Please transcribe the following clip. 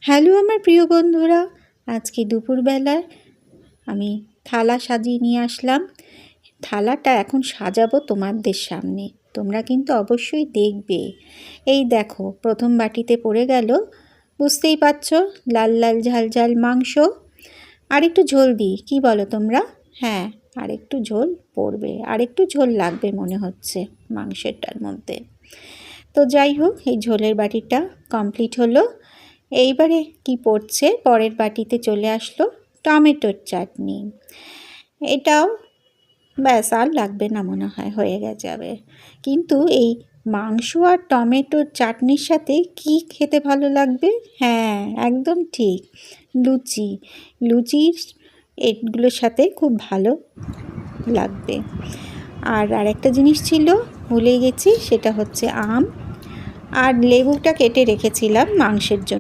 Hello আমার প্রিয় বন্ধুরা, আজকে দুপুরবেলায় আমি থালা সাজিয়ে নিয়ে আসলাম। থালাটা এখন সাজাবো তোমাদের সামনে, তোমরা কিন্তু অবশ্যই দেখবে। এই দেখো, প্রথম বাটিতে পড়ে গেল, বুঝতেই পারছ, লাল লাল ঝাল ঝাল মাংস। আর একটু ঝোল দিই, কী বলো তোমরা? হ্যাঁ, আর একটু ঝোল পড়বে, আর একটু ঝোল লাগবে মনে হচ্ছে মাংসেরটার মধ্যে। তো যাই হোক, এই ঝোলের বাটিটা কমপ্লিট হলো। এইবারে কি পড়ছে, পরের বাটিতে চলে আসলো টমেটোর চাটনি। এটাও ব্যাস, আর লাগবে না মনে হয়, হয়ে যাবে। কিন্তু এই মাংস আর টমেটোর চাটনির সাথে কি খেতে ভালো লাগবে? হ্যাঁ, একদম ঠিক, লুচি। লুচির এগুলোর সাথে খুব ভালো লাগবে। আর আরেকটা জিনিস ছিল, ভুলে গেছি, সেটা হচ্ছে আম আর লেবুটা কেটে রেখেছিলাম মাংসের জন্য।